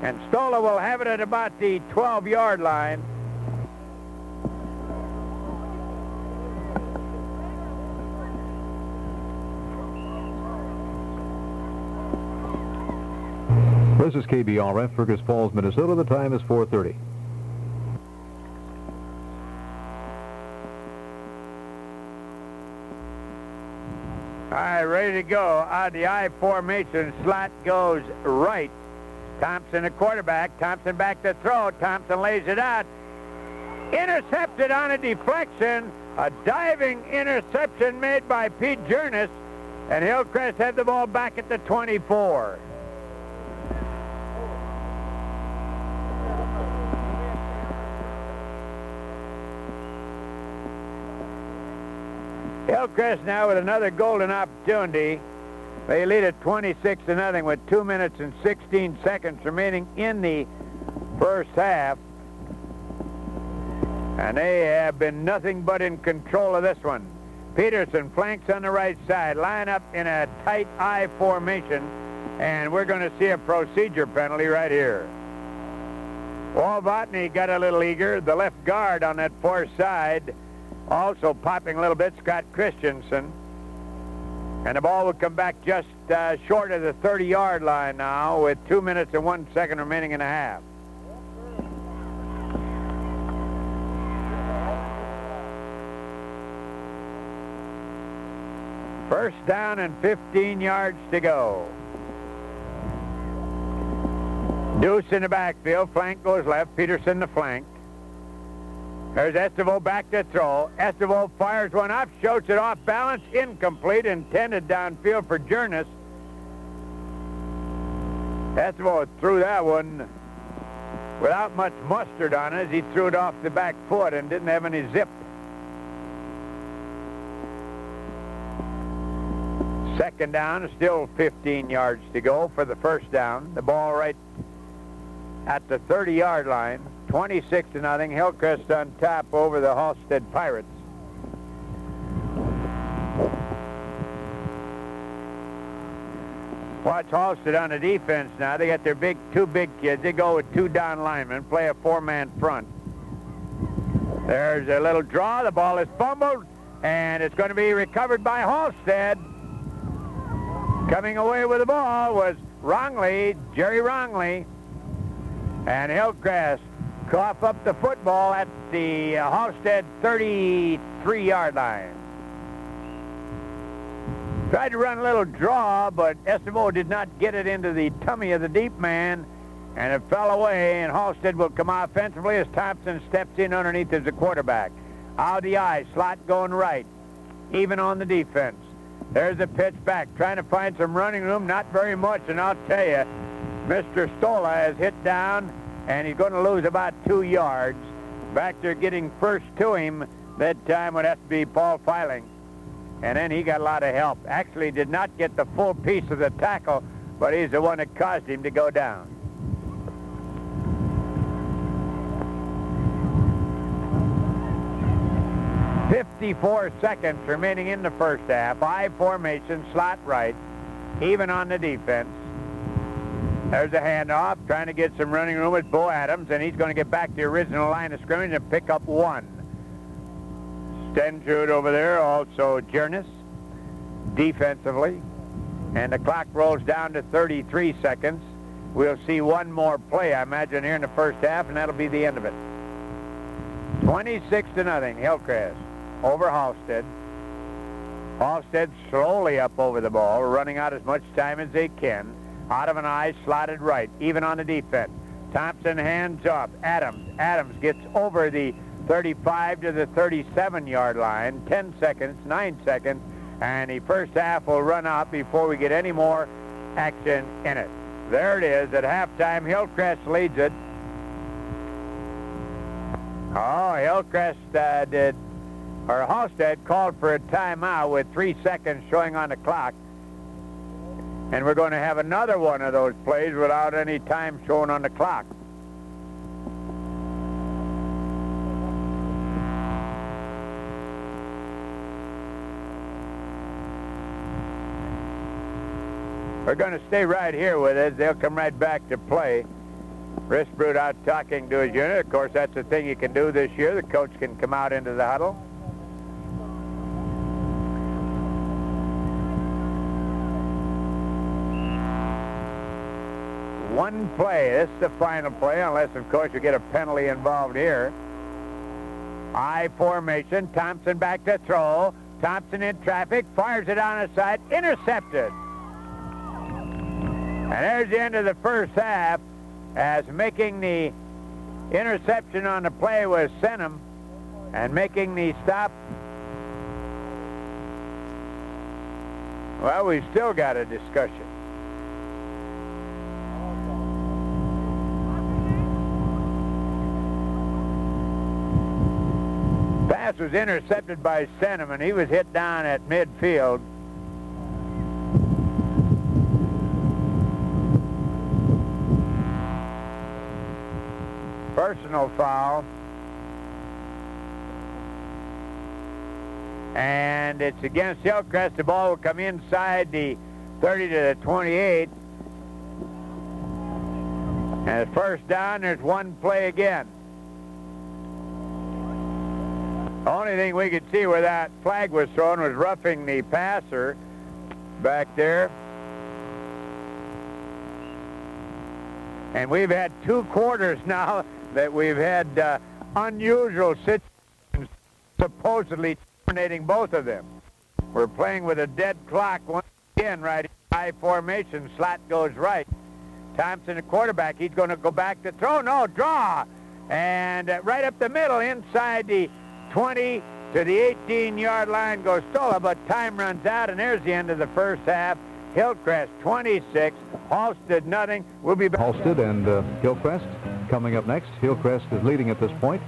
And Stola will have it at about the 12-yard line. This is KBRF, Fergus Falls, Minnesota. The time is 4:30. All right, ready to go. Out the I formation, slot goes right. Thompson, the quarterback. Thompson back to throw. Thompson lays it out. Intercepted on a deflection. A diving interception made by Pete Jernis. And Hillcrest had the ball back at the 24. Hillcrest now with another golden opportunity. They lead at 26-0 with 2 minutes and 16 seconds remaining in the first half. And they have been nothing but in control of this one. Peterson flanks on the right side, line up in a tight I formation, and we're going to see a procedure penalty right here. Walvotny got a little eager. The left guard on that far side also popping a little bit, Scott Christensen. And the ball will come back just short of the 30-yard line now with 2 minutes and 1 second remaining in the half. First down and 15 yards to go. Deuce in the backfield. Flank goes left. Peterson the flank. There's Estevo back to throw. Estevo fires one up, shoots it off balance, incomplete, intended downfield for Journes. Estevo threw that one without much mustard on it. He threw it off the back foot and didn't have any zip. Second down, still 15 yards to go for the first down. The ball right at the 30-yard line. 26-0, Hillcrest on top over the Halstad Pirates. Watch Halstad on the defense now. They got their two big kids. They go with two down linemen, play a four-man front. There's a little draw. The ball is fumbled, and it's going to be recovered by Halstad. Coming away with the ball was Jerry Rongley, and Hillcrest cough up the football at the Halstad 33-yard line. Tried to run a little draw, but Estevo did not get it into the tummy of the deep man, and it fell away, and Halstad will come offensively as Thompson steps in underneath as the quarterback. Out of the eye, slot going right, even on the defense. There's the pitch back, trying to find some running room, not very much, and I'll tell you, Mr. Stola has hit down, and he's going to lose about 2 yards. Back there getting first to him that time would have to be Paul Filing. And then he got a lot of help. Actually did not get the full piece of the tackle, but he's the one that caused him to go down. "54 seconds remaining in the first half. I formation, slot right, even on the defense. There's a handoff, trying to get some running room with Bo Adams, and he's going to get back to the original line of scrimmage and pick up one. Stentrud over there, also Journes, defensively. And the clock rolls down to 33 seconds. We'll see one more play, I imagine, here in the first half, and that'll be the end of it. 26-0, Hillcrest over Halstad. Halstad slowly up over the ball, running out as much time as they can. Out of an eye, slotted right, even on the defense. Thompson hands up. Adams gets over the 35 to the 37-yard line. 10 seconds, 9 seconds, and the first half will run out before we get any more action in it. There it is at halftime. Hillcrest leads it. Oh, Halstad called for a timeout with 3 seconds showing on the clock. And we're going to have another one of those plays without any time shown on the clock. We're going to stay right here with it. They'll come right back to play. Risbrud out talking to his unit. Of course, that's the thing you can do this year. The coach can come out into the huddle. One play. This is the final play, unless, of course, you get a penalty involved here. I formation. Thompson back to throw. Thompson in traffic. Fires it on the side. Intercepted. And there's the end of the first half, as making the interception on the play was Senham, and making the stop. Well, we've still got a discussion. Pass was intercepted by Senham, and he was hit down at midfield. Personal foul. And it's against Hillcrest. The ball will come inside the 30 to the 28. And it's first down. There's one play again. The only thing we could see where that flag was thrown was roughing the passer back there. And we've had 2 quarters now that we've had unusual situations, supposedly terminating both of them. We're playing with a dead clock once again, right? High formation, slot goes right. Thompson, the quarterback, he's going to go back to throw. No, draw. And right up the middle, inside the 20 to the 18-yard line goes Stola, but time runs out, and there's the end of the first half. Hillcrest 26, Halstad nothing. We'll be back. Halstad and Hillcrest coming up next. Hillcrest is leading at this point,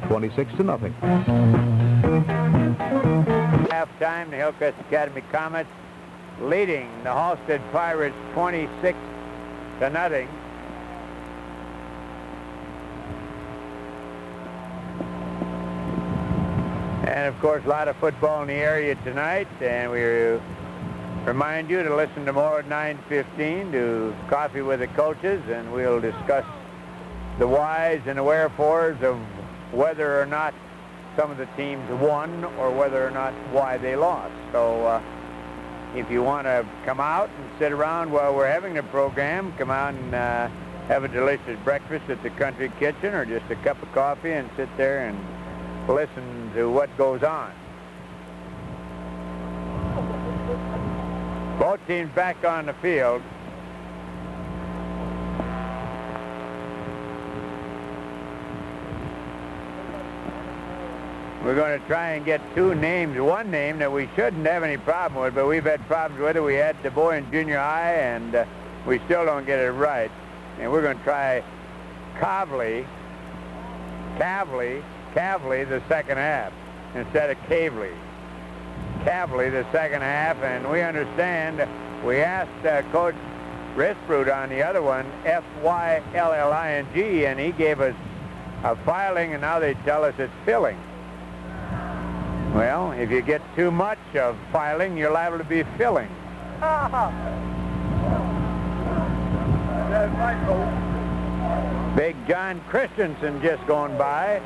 26-0. Halftime, the Hillcrest Academy Comets leading the Halstad Pirates 26-0. And of course, a lot of football in the area tonight, and we remind you to listen tomorrow at 9:15 to Coffee with the Coaches, and we'll discuss the whys and the wherefores of whether or not some of the teams won or whether or not why they lost. So if you want to come out and sit around while we're having the program, come out and have a delicious breakfast at the Country Kitchen or just a cup of coffee and sit there and listen to what goes on. Both teams back on the field. We're going to try and get two names. One name that we shouldn't have any problem with, but we've had problems with it. We had the boy in junior high, and we still don't get it right. And we're going to try Kavli the second half instead of Kavli. Kavli the second half, and we understand. We asked Coach Risprud on the other one, F-Y-L-L-I-N-G, and he gave us a filing, and now they tell us it's filling. Well, if you get too much of filing, you're liable to be filling. Big John Christensen just going by,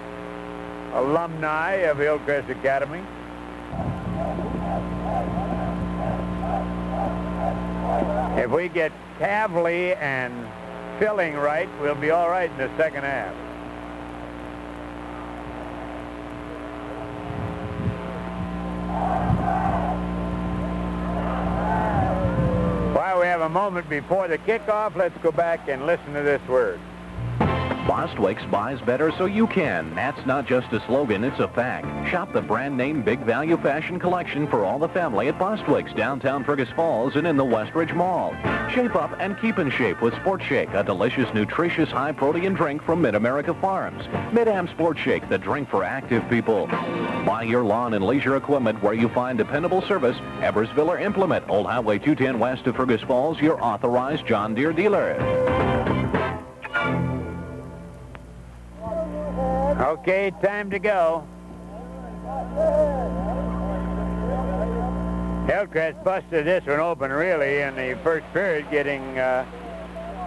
alumni of Hillcrest Academy. If we get Kavli and filling right, we'll be all right in the second half. While we have a moment before the kickoff, let's go back and listen to this word. Bostwick's buys better so you can. That's not just a slogan, it's a fact. Shop the brand name Big Value Fashion Collection for all the family at Bostwick's, downtown Fergus Falls and in the Westridge Mall. Shape up and keep in shape with Sport Shake, a delicious, nutritious, high-protein drink from Mid-America Farms. Mid-Am Sport Shake, the drink for active people. Buy your lawn and leisure equipment where you find dependable service. Ebersviller Implement, Old Highway 210 west of Fergus Falls, your authorized John Deere dealer. Okay, time to go. Hillcrest busted this one open really in the first period, getting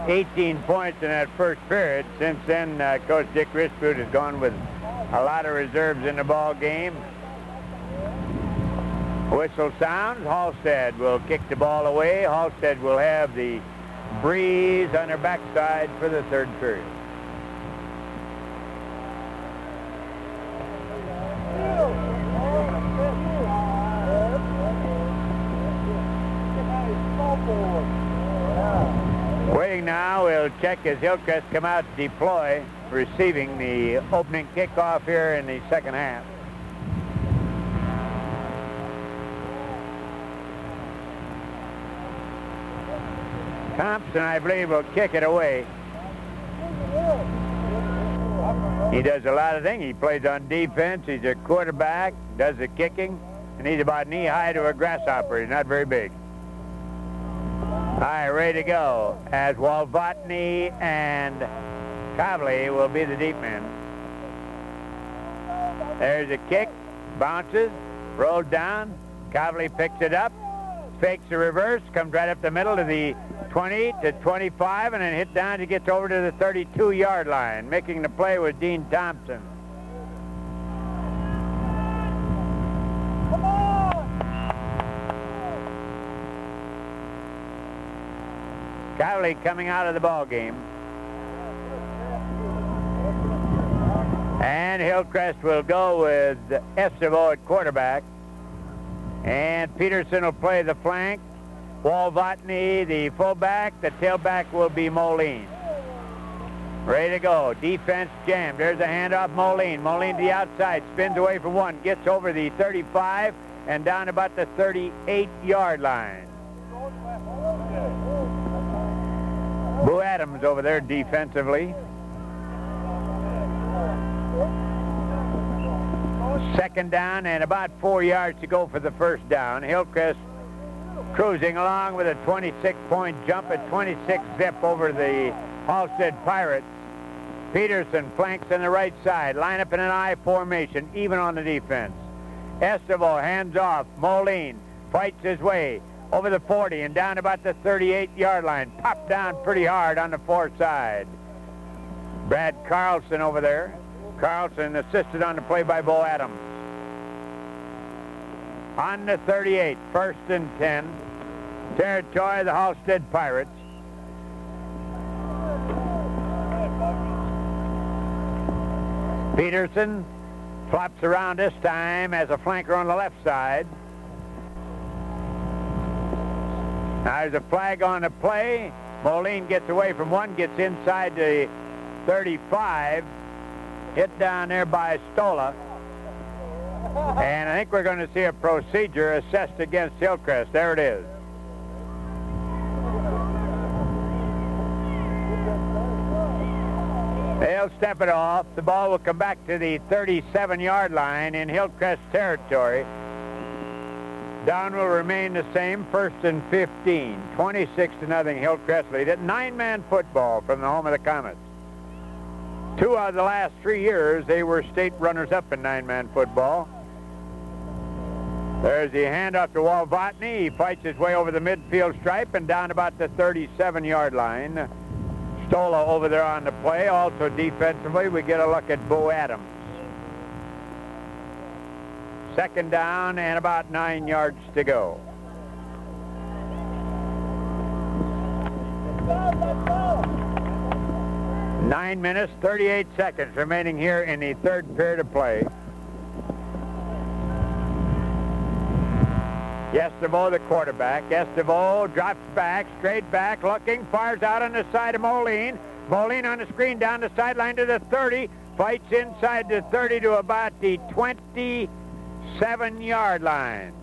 18 points in that first period. Since then, Coach Dick Risprud has gone with a lot of reserves in the ball game. Whistle sounds. Halstad will kick the ball away. Halstad will have the breeze on their backside for the third period. Waiting now, we'll check as Hillcrest come out to deploy, receiving the opening kickoff here in the second half. Thompson, I believe, will kick it away. He does a lot of things. He plays on defense. He's a quarterback, does the kicking, and he's about knee-high to a grasshopper. He's not very big. All right, ready to go, as Walvatny and Kavli will be the deep men. There's a kick, bounces, rolled down. Kavli picks it up, fakes the reverse, comes right up the middle to the 20 to 25, and then hit down to get over to the 32-yard line. Making the play was Dean Thompson. Kavli coming out of the ball game. And Hillcrest will go with Estevo at quarterback. And Peterson will play the flank. Walvatney, the fullback. The tailback will be Moline. Ready to go. Defense jammed. There's a handoff. Moline. Moline to the outside. Spins away from one. Gets over the 35 and down about the 38-yard line. Boo Adams over there defensively. Second down and about 4 yards to go for the first down. Hillcrest cruising along with a 26-point jump at 26 zip over the Halstad Pirates. Peterson flanks on the right side. Line up in an I formation, even on the defense. Estevo hands off. Moline fights his way over the 40 and down about the 38-yard line. Popped down pretty hard on the far side. Brad Carlson over there. Carlson assisted on the play by Bo Adams. On the 38, 1st and 10. Territory of the Halstad Pirates. Peterson flops around this time as a flanker on the left side. Now there's a flag on the play. Moline gets away from one, gets inside the 35. Hit down there by Stola. And I think we're going to see a procedure assessed against Hillcrest. There it is. They'll step it off. The ball will come back to the 37-yard line in Hillcrest territory. Down will remain the same, 1st and 15. 26-0 Hillcrest lead it. 9-man football from the home of the Comets. 2 out of the last 3 years, they were state runners-up in 9-man football. There's the handoff to Walvatney. He fights his way over the midfield stripe and down about the 37-yard line. Stola over there on the play. Also defensively, we get a look at Bo Adams. Second down and about 9 yards to go. Nine minutes, 38 seconds remaining here in the third period of play. Estevo, the quarterback. Estevo drops back, straight back, looking, fires out on the side of Moline. Moline on the screen down the sideline to the 30, fights inside the 30 to about the 27-yard line.